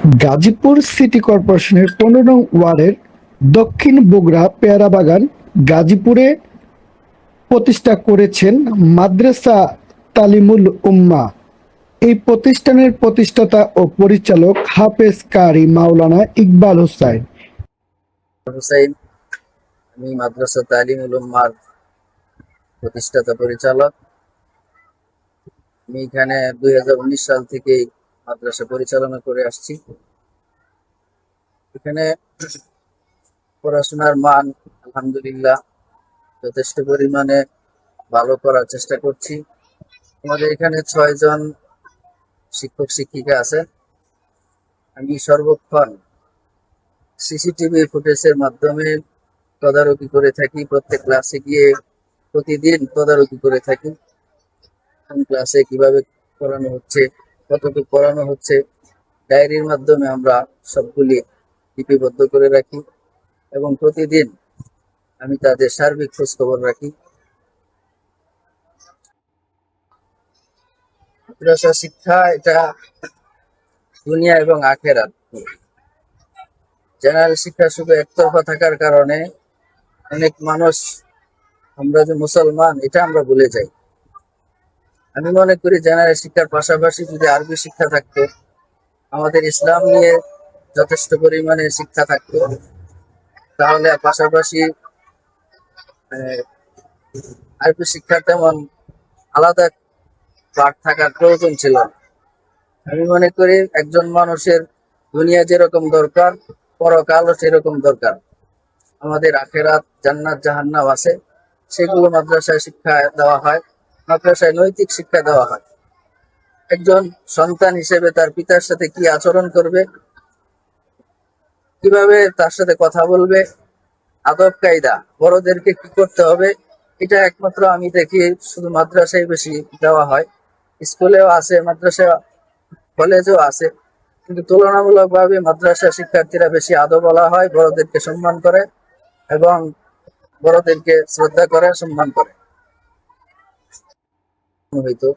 Gazipur city কর্পোরেশনের ১৫ নং ওয়ার্ডের দক্ষিণ বগুড়া পেয়ারা বাগান গাজীপুরে প্রতিষ্ঠা করেছেন মাদ্রাসা তালিমুল উম্মাহ। এই প্রতিষ্ঠানের প্রতিষ্ঠাতা ও পরিচালক হাফেজ কারি মাওলানা ইকবাল হোসাইন। আমি মাদ্রাসা তালিমুল উম্মাহর প্রতিষ্ঠাতা পরিচালক। আমি এখানে 2019 সাল থেকে মাদ্রাসা পরিচালনা করে আসছি। এখানে পড়াশোনার মান আলহামদুলিল্লাহ যথেষ্ট পরিমাণে ভালো করার চেষ্টা করছি। আমাদের এখানে 6 জন শিক্ষক শিক্ষিকা আছে। আমি সর্বক্ষণ সিসিটিভি ফুটেজের মাধ্যমে তদারকি করে থাকি। প্রত্যেক ক্লাসে গিয়ে প্রতিদিন তদারকি করে থাকি। কোন ক্লাসে কিভাবে পড়ানো হচ্ছে, কতটুকু পড়ানো হচ্ছে, ডায়েরির মাধ্যমে আমরা সবগুলি লিপিবদ্ধ করে রাখি এবং প্রতিদিন আমি তাদের সার্বিক খোঁজ খবর রাখি। মাদ্রাসা শিক্ষা এটা দুনিয়া এবং আখেরাত। জেনারেল শিক্ষা শুধু একতরফা থাকার কারণে অনেক মানুষ আমরা যে মুসলমান এটা আমরা ভুলে যাই। আমি মনে করি জেনারেল শিক্ষার পাশাপাশি যদি আরবি শিক্ষা থাকতো, আমাদের ইসলাম নিয়ে যথেষ্ট পরিমাণে শিক্ষা থাকতো, তাহলে পাশাপাশি আরবি শিক্ষার তেমন আলাদা পাঠ থাকার প্রয়োজন ছিল। আমি মনে করি একজন মানুষের দুনিয়া যেরকম দরকার, পরকালও সেরকম দরকার। আমাদের আখেরাত, জান্নাত, জাহান্নাম আছে, সেগুলো মাদ্রাসায় শিক্ষা দেওয়া হয়, মাদ্রাসায় নৈতিক শিক্ষা দেওয়া হয়। একজন সন্তান হিসেবে তার পিতার সাথে কি আচরণ করবে, কিভাবে তার সাথে কথা বলবে, আদব কায়দা, বড়দেরকে কি করতে হবে, এটা একমাত্র আমি দেখি শুধু মাদ্রাসায় বেশি দেওয়া হয়। স্কুলেও আছে, মাদ্রাসা কলেজেও আছে, কিন্তু তুলনামূলকভাবে মাদ্রাসা শিক্ষার্থীরা বেশি আদব বলা হয়, বড়দেরকে সম্মান করে এবং বড়দেরকে শ্রদ্ধা করে, সম্মান করে। হইতো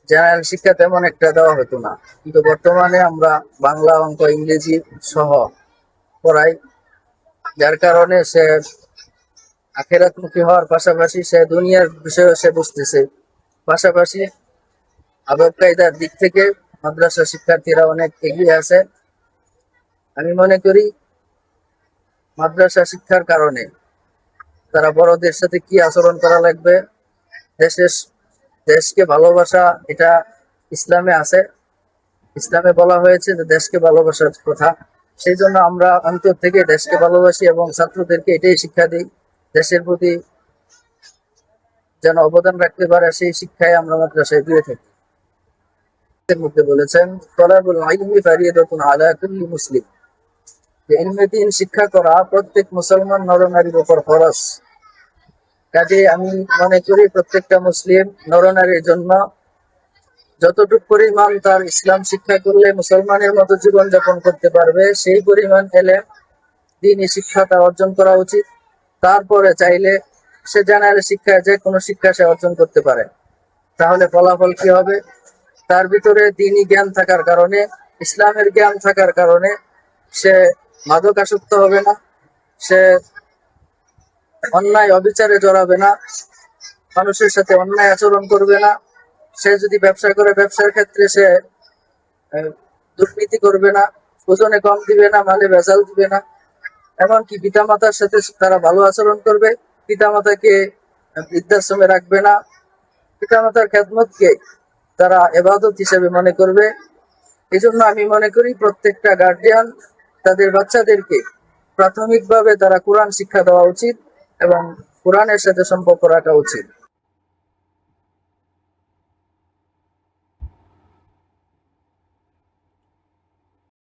জেনারেল শিক্ষা তেমন একটা দেওয়া হতো না, কিন্তু বর্তমানে আমরা বাংলা, অঙ্ক, ইংরেজি সহ পড়াই, যার কারণে সে আখেরাতমুখী হওয়ার পাশাপাশি সে দুনিয়ার বিষয়ে সে বুঝতেছে। পাশাপাশি আদব কায়দার দিক থেকে মাদ্রাসা শিক্ষার্থীরা অনেক এগিয়ে আছে। আমি মনে করি মাদ্রাসা শিক্ষার কারণে তারা বড়দের সাথে কি আচরণ করা লাগবে, দেশকে ভালোবাসা, এটা ইসলামে আছে। ইসলামে বলা হয়েছে যে দেশকে ভালোবাসার কথা। সেই জন্য আমরা অন্তর থেকে দেশকে ভালোবাসি এবং ছাত্রদেরকে এটাই শিক্ষা দিই, দেশের প্রতি যেন অবদান রাখতে পারে, সেই শিক্ষায় আমরা মাদ্রাসায় দিয়ে থাকি। এর মধ্যে বলেছেন তলাবুল ইলমি ফারিয়াদাতুন আলা কুল্লি মুসলিম, যে ইলমে দ্বীন শিক্ষা করা প্রত্যেক মুসলমান নরনারীর উপর ফরজ। কাজে আমি মনে করি প্রত্যেকটা মুসলিম নরনারীর জন্য যতটুকু পরিমাণ তার ইসলাম শিক্ষা করলে মুসলমানের মতো জীবন যাপন করতে পারবে, সেই পরিমাণ এলেম, দ্বীনি শিক্ষা তার অর্জন করা উচিত। তারপরে চাইলে সে জেনারেল শিক্ষা, যে কোনো শিক্ষা সে অর্জন করতে পারে। তাহলে ফলাফল কি হবে? তার ভিতরে দ্বীনি জ্ঞান থাকার কারণে, ইসলামের জ্ঞান থাকার কারণে সে মাদকাসক্ত হবে না, সে অন্যায় অবিচারে জড়াবে না, মানুষের সাথে অন্যায় আচরণ করবে না। সে যদি ব্যবসা করে, ব্যবসার ক্ষেত্রে সে দুর্নীতি করবে না, ওজনে কম দিবে না, মালে ভেজাল দিবে না। এমনকি পিতামাতার সাথে তারা ভালো আচরণ করবে, পিতামাতাকে বৃদ্ধাশ্রমে রাখবে না, পিতামাতার খেদমতকে তারা ইবাদত হিসেবে মনে করবে। এই জন্য আমি মনে করি প্রত্যেকটা গার্জিয়ান তাদের বাচ্চাদেরকে প্রাথমিকভাবে তারা কোরআন শিক্ষা দেওয়া উচিত এবং কোরআনের সাথে সম্পর্ক রাখা উচিত।